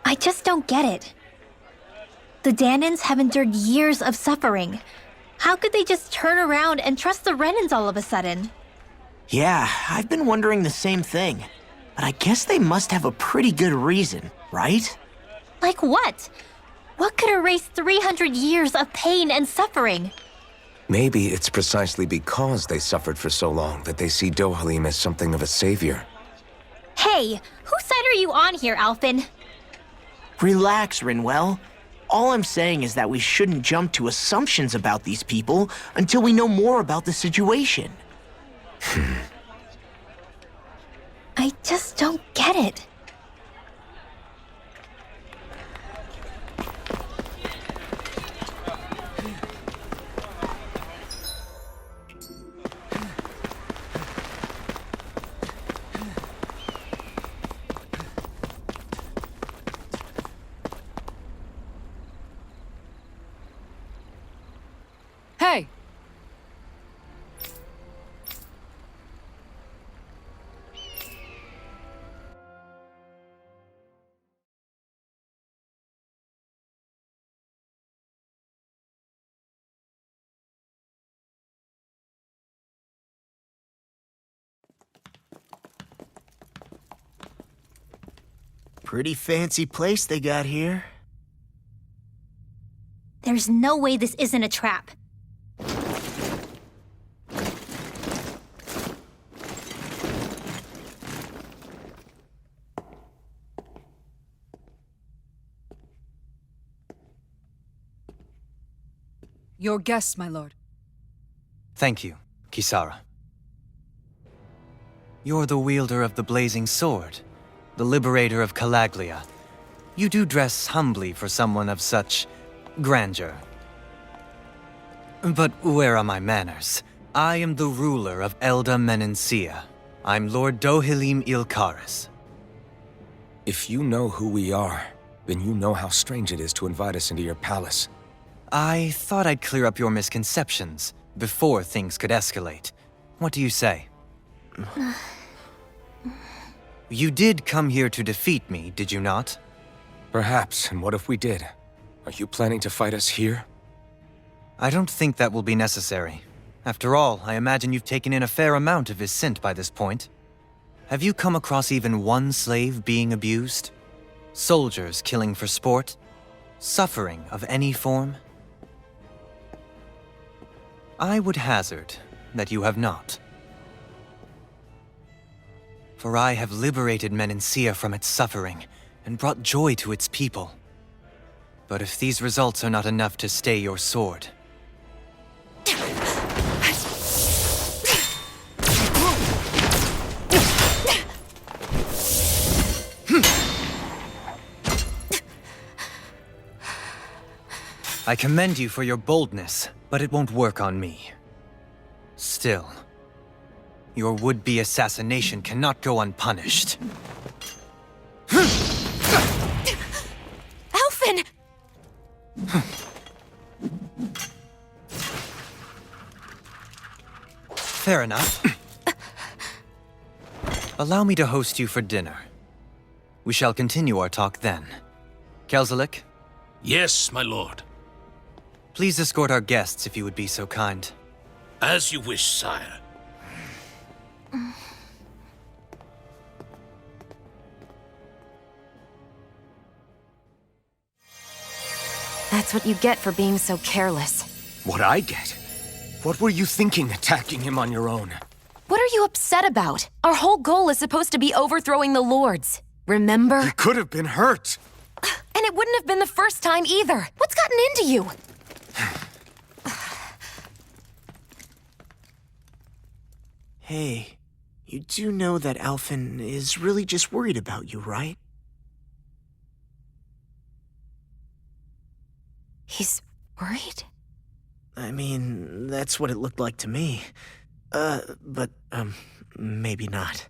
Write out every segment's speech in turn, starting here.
I just don't get it. The Danans have endured years of suffering. How could they just turn around and trust the Renans all of a sudden? Yeah, I've been wondering the same thing. But I guess they must have a pretty good reason, right? Like what? What could erase 300 years of pain and suffering? Maybe it's precisely because they suffered for so long that they see Dohalim as something of a savior. Hey, whose side are you on here, Alphen? Relax, Rinwell. All I'm saying is that we shouldn't jump to assumptions about these people until we know more about the situation. I just don't get it. Hey! Pretty fancy place they got here. There's no way this isn't a trap. Your guests, my lord. Thank you, Kisara. You're the wielder of the blazing sword, the liberator of Calaglia. You do dress humbly for someone of such grandeur. But where are my manners? I am the ruler of Elde Menancia. I'm Lord Dohalim Ilkaris. If you know who we are, then you know how strange it is to invite us into your palace. I thought I'd clear up your misconceptions before things could escalate. What do you say? You did come here to defeat me, did you not? Perhaps, and what if we did? Are you planning to fight us here? I don't think that will be necessary. After all, I imagine you've taken in a fair amount of his scent by this point. Have you come across even one slave being abused? Soldiers killing for sport? Suffering of any form? I would hazard that you have not. For I have liberated Menancia from its suffering and brought joy to its people. But if these results are not enough to stay your sword... I commend you for your boldness, but it won't work on me. Still, your would-be assassination cannot go unpunished. Alphen! Fair enough. Allow me to host you for dinner. We shall continue our talk then. Kelzelik? Yes, my lord. Please escort our guests if you would be so kind. As you wish, sire. That's what you get for being so careless. What I get? What were you thinking attacking him on your own? What are you upset about? Our whole goal is supposed to be overthrowing the lords. Remember? He could have been hurt. And it wouldn't have been the first time either. What's gotten into you? Hey, you do know that Alphen is really just worried about you, right? He's worried? I mean, that's what it looked like to me. But maybe not.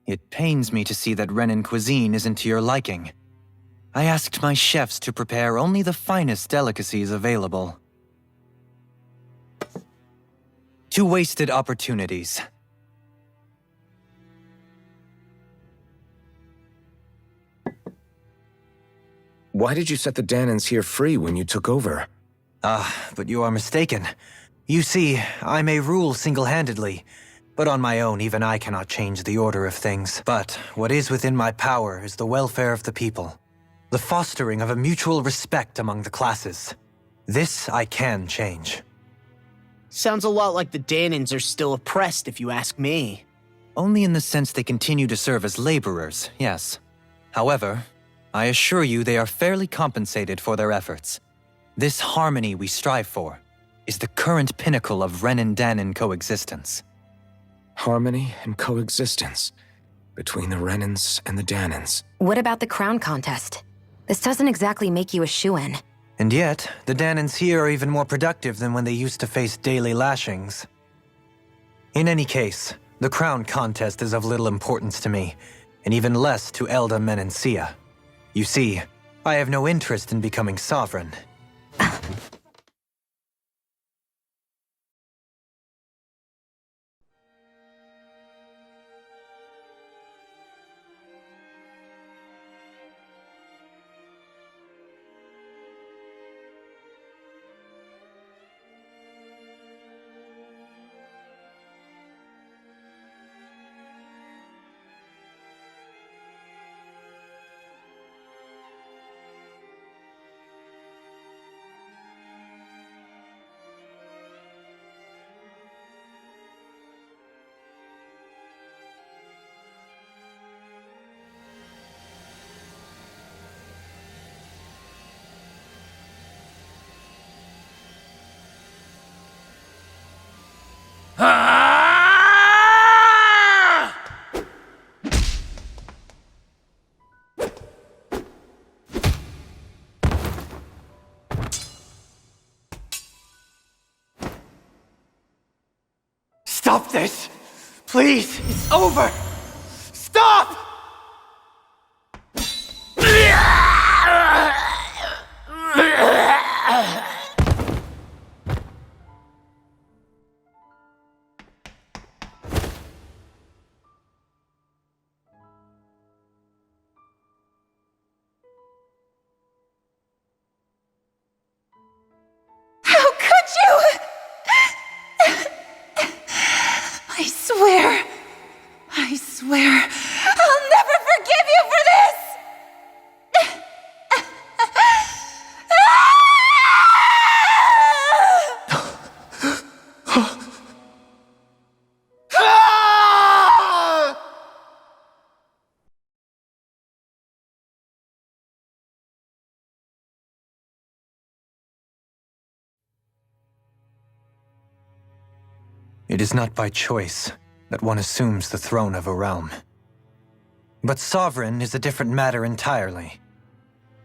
It pains me to see that Renin cuisine isn't to your liking. I asked my chefs to prepare only the finest delicacies available. 2 wasted opportunities. Why did you set the Danans here free when you took over? But you are mistaken. You see, I may rule single-handedly, but on my own even I cannot change the order of things. But what is within my power is the welfare of the people. The fostering of a mutual respect among the classes. This I can change. Sounds a lot like the Danans are still oppressed, if you ask me. Only in the sense they continue to serve as laborers, yes. However, I assure you they are fairly compensated for their efforts. This harmony we strive for is the current pinnacle of Renin-Danan coexistence. Harmony and coexistence between the Renins and the Danans. What about the crown contest? This doesn't exactly make you a shoo-in. And yet, the Danans here are even more productive than when they used to face daily lashings. In any case, the crown contest is of little importance to me, and even less to Elde Menancia. You see, I have no interest in becoming sovereign. Stop this! Please! It's over! Stop! How could you? I swear, I'll never forgive you for this! It is not by choice that one assumes the throne of a realm. But sovereign is a different matter entirely.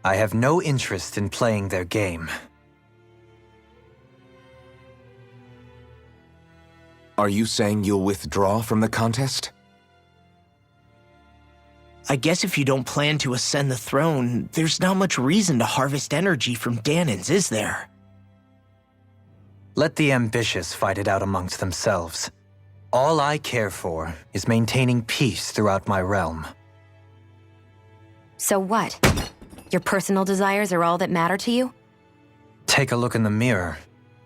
I have no interest in playing their game. Are you saying you'll withdraw from the contest? I guess if you don't plan to ascend the throne, there's not much reason to harvest energy from Danans, is there? Let the ambitious fight it out amongst themselves. All I care for is maintaining peace throughout my realm. So what? Your personal desires are all that matter to you? Take a look in the mirror.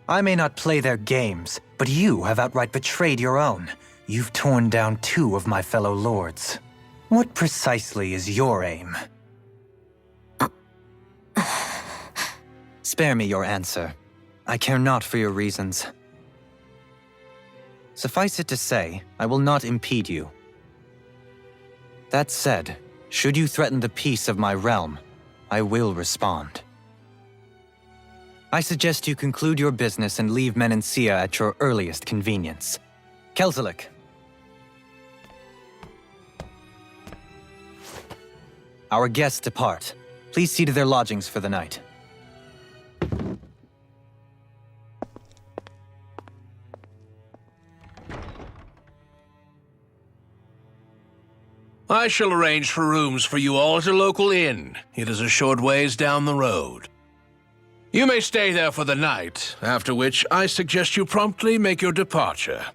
I may not play their games, but you have outright betrayed your own. You've torn down 2 of my fellow lords. What precisely is your aim? Spare me your answer. I care not for your reasons. Suffice it to say, I will not impede you. That said, should you threaten the peace of my realm, I will respond. I suggest you conclude your business and leave Menancia at your earliest convenience. Kelzelik. Our guests depart. Please see to their lodgings for the night. I shall arrange for rooms for you all at a local inn. It is a short ways down the road. You may stay there for the night, after which I suggest you promptly make your departure.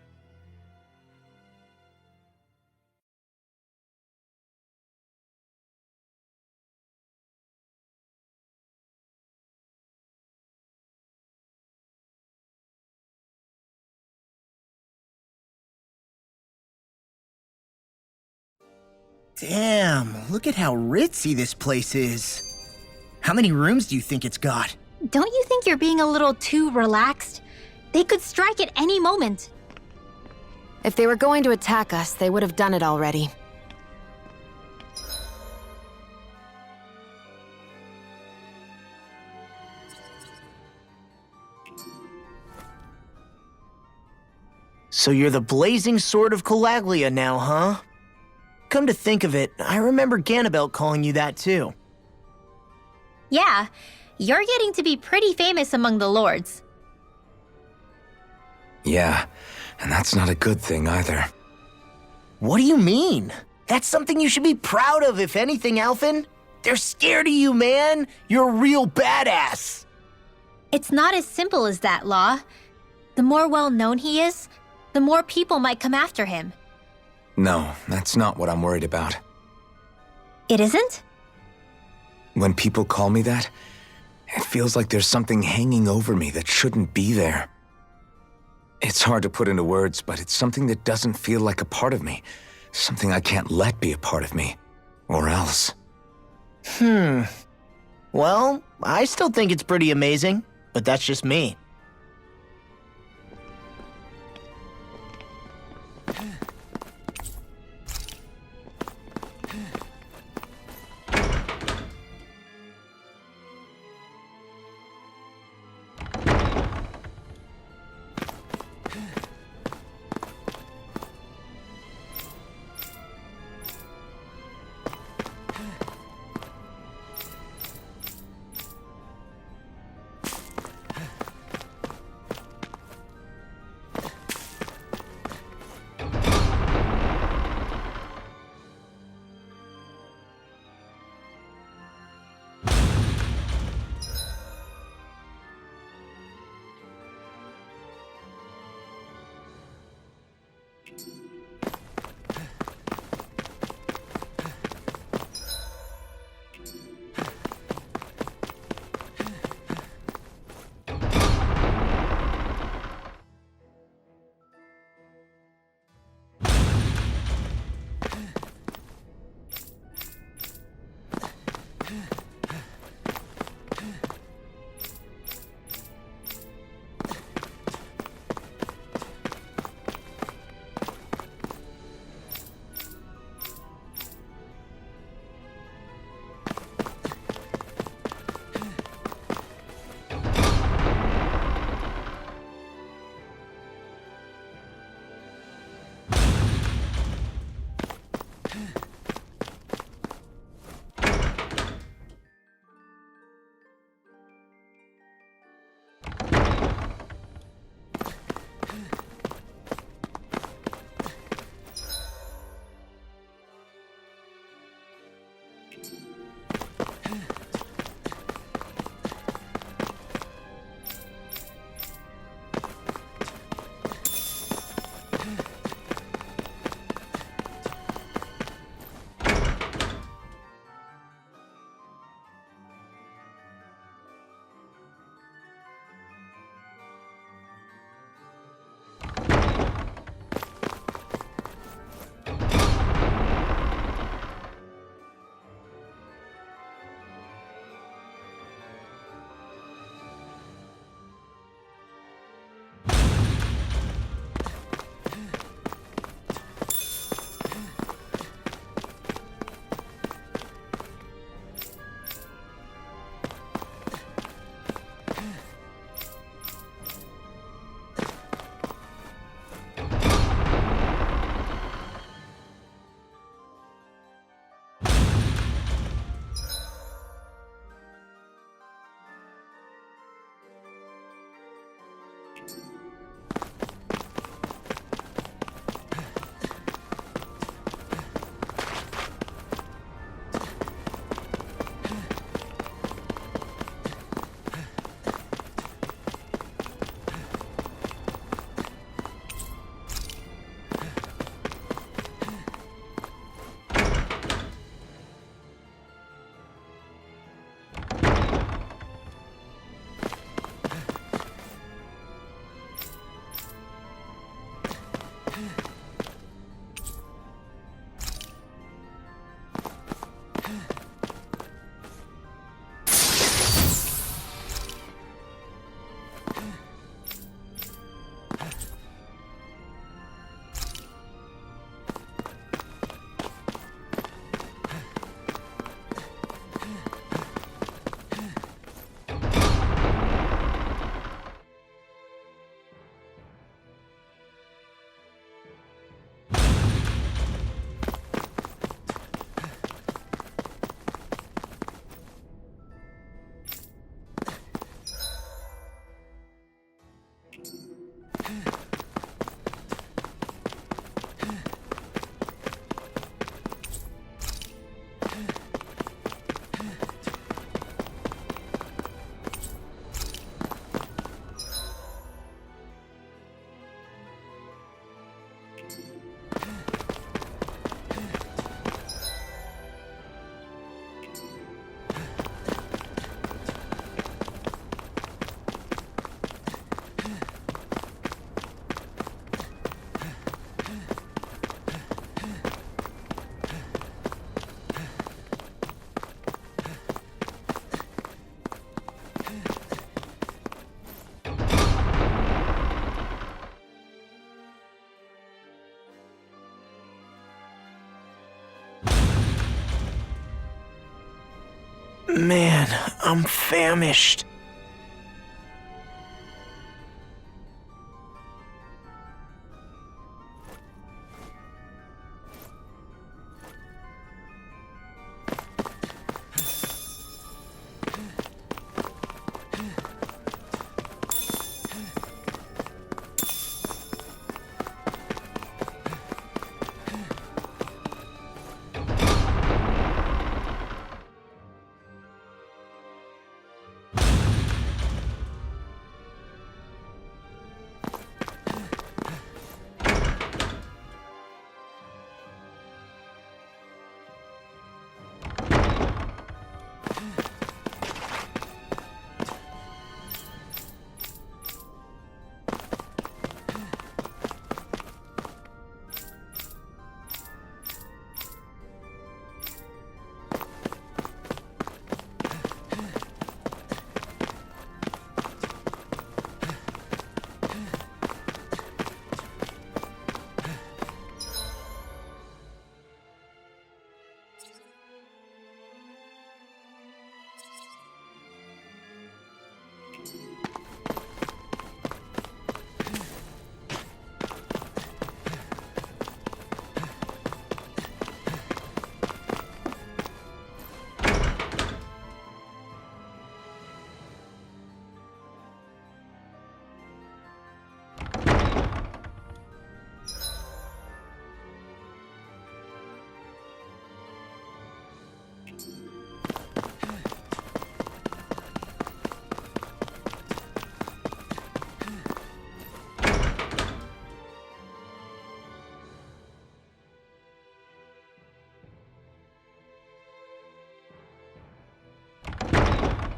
Damn, look at how ritzy this place is. How many rooms do you think it's got? Don't you think you're being a little too relaxed? They could strike at any moment. If they were going to attack us, they would have done it already. So you're the blazing sword of Calaglia now, huh? Come to think of it, I remember Ganabelt calling you that too. Yeah, you're getting to be pretty famous among the lords. Yeah, and that's not a good thing either. What do you mean? That's something you should be proud of, if anything, Alphen. They're scared of you, man. You're a real badass. It's not as simple as that, Law. The more well-known he is, the more people might come after him. No, that's not what I'm worried about. It isn't? When people call me that, it feels like there's something hanging over me that shouldn't be there. It's hard to put into words, but it's something that doesn't feel like a part of me. Something I can't let be a part of me. Or else. Well, I still think it's pretty amazing, but that's just me. Man, I'm famished.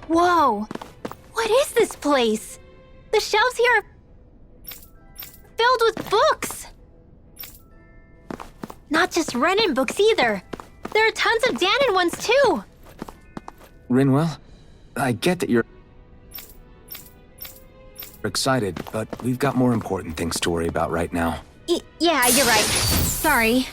Whoa! What is this place? The shelves here are filled with books! Not just Renin books either. There are tons of Danon ones too! Rinwell, I get that you're excited, but we've got more important things to worry about right now. Yeah, you're right. Sorry.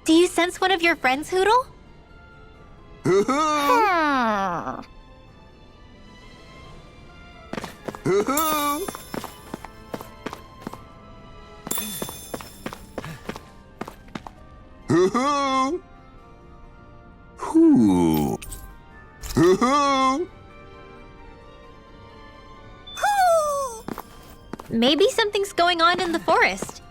Do you sense one of your friends, Hoodle? Maybe something's going on in the forest.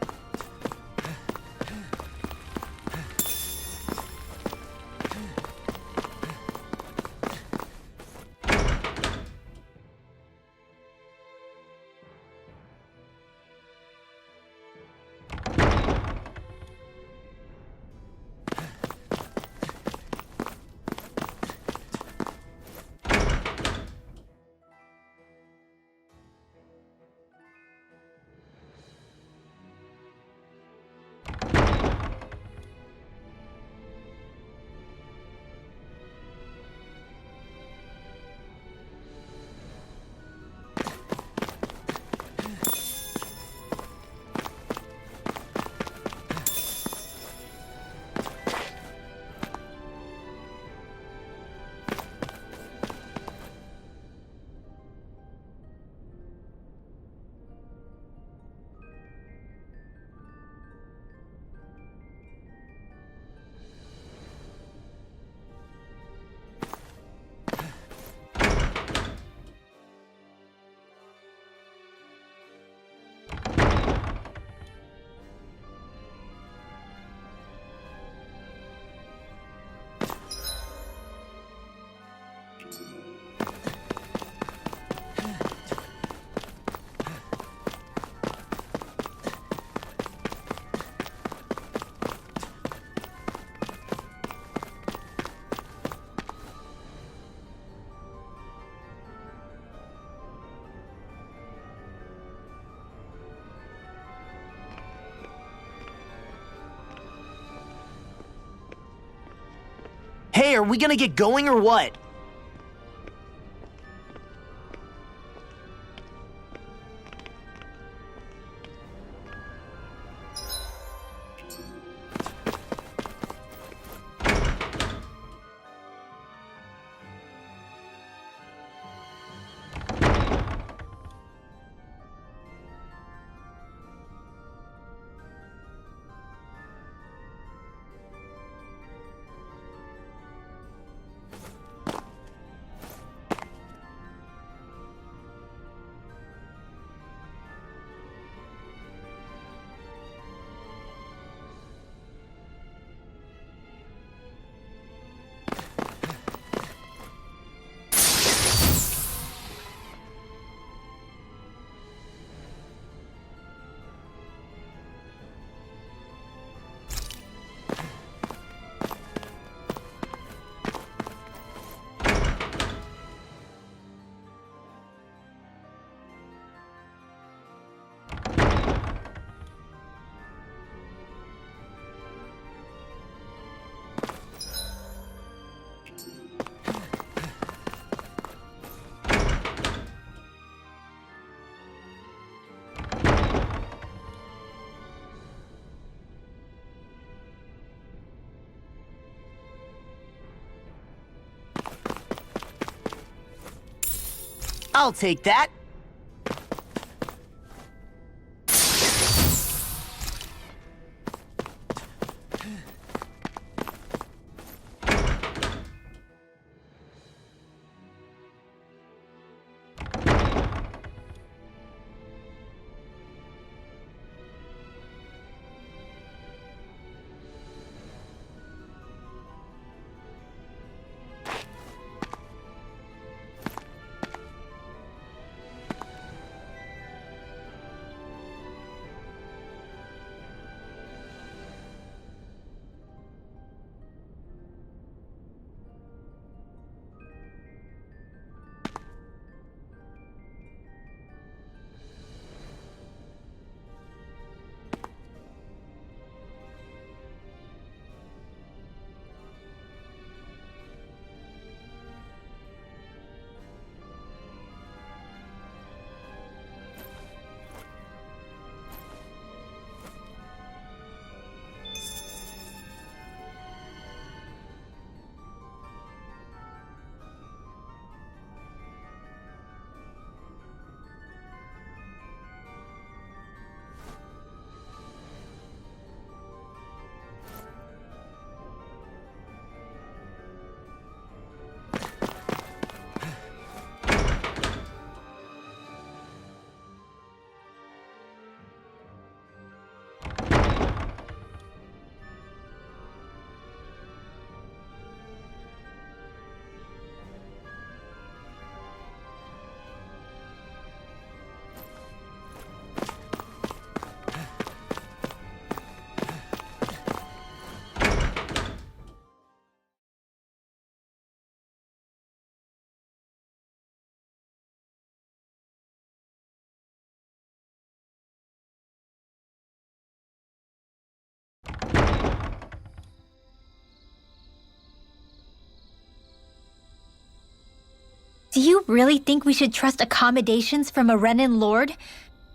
Hey, are we gonna get going or what? I'll take that. Do you really think we should trust accommodations from a Renin lord?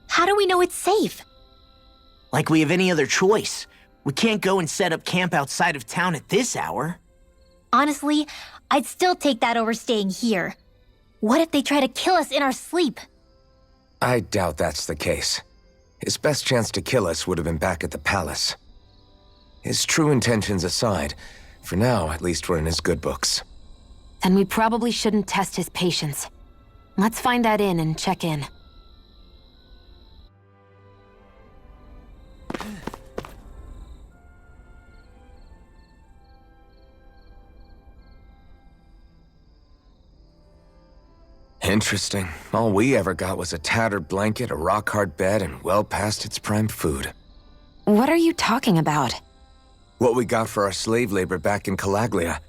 How do we know it's safe? Like we have any other choice. We can't go and set up camp outside of town at this hour. Honestly, I'd still take that over staying here. What if they try to kill us in our sleep? I doubt that's the case. His best chance to kill us would have been back at the palace. His true intentions aside, for now, at least we're in his good books. Then we probably shouldn't test his patience. Let's find that inn and check in. Interesting. All we ever got was a tattered blanket, a rock-hard bed, and well past its prime food. What are you talking about? What we got for our slave labor back in Calaglia.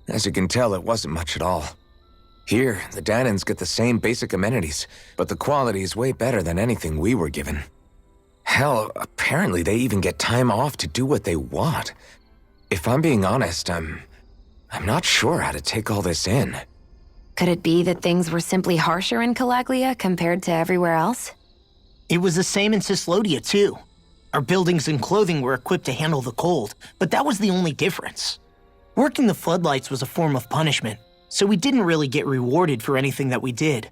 As you can tell, it wasn't much at all. Here, the Danans get the same basic amenities, but the quality is way better than anything we were given. Hell, apparently they even get time off to do what they want. If I'm being honest, I'm not sure how to take all this in. Could it be that things were simply harsher in Calaglia compared to everywhere else? It was the same in Cislodia, too. Our buildings and clothing were equipped to handle the cold, but that was the only difference. Working the floodlights was a form of punishment, so we didn't really get rewarded for anything that we did.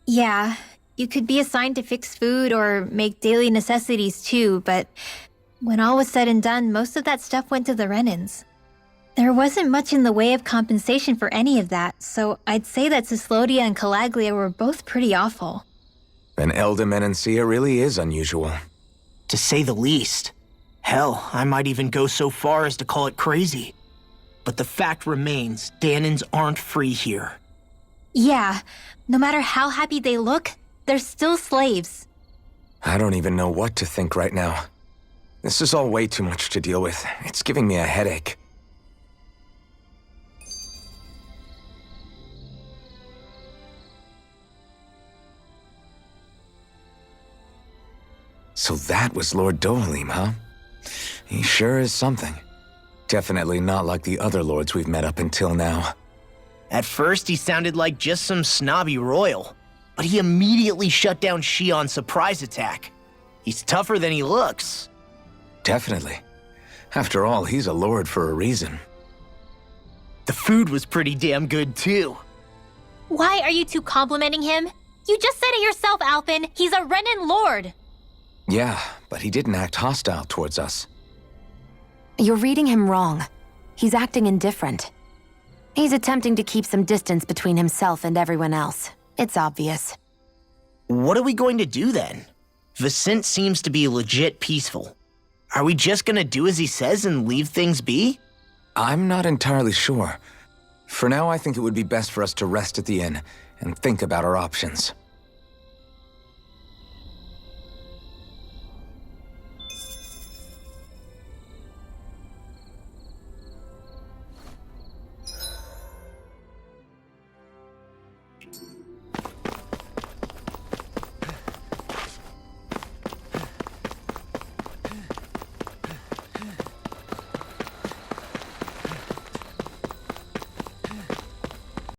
Yeah, you could be assigned to fix food or make daily necessities too, but when all was said and done, most of that stuff went to the Renins. There wasn't much in the way of compensation for any of that, so I'd say that Cislodia and Calaglia were both pretty awful. Then Elde Menancia really is unusual. To say the least. Hell, I might even go so far as to call it crazy. But the fact remains, Danans aren't free here. Yeah, no matter how happy they look, they're still slaves. I don't even know what to think right now. This is all way too much to deal with. It's giving me a headache. So that was Lord Dohalim, huh? He sure is something. Definitely not like the other lords we've met up until now. At first, he sounded like just some snobby royal, but he immediately shut down Shionne's surprise attack. He's tougher than he looks. Definitely. After all, he's a lord for a reason. The food was pretty damn good, too. Why are you two complimenting him? You just said it yourself, Alphen. He's a Renin lord. Yeah, but he didn't act hostile towards us. You're reading him wrong. He's acting indifferent. He's attempting to keep some distance between himself and everyone else. It's obvious. What are we going to do then? Vicente seems to be legit peaceful. Are we just gonna do as he says and leave things be? I'm not entirely sure. For now, I think it would be best for us to rest at the inn and think about our options.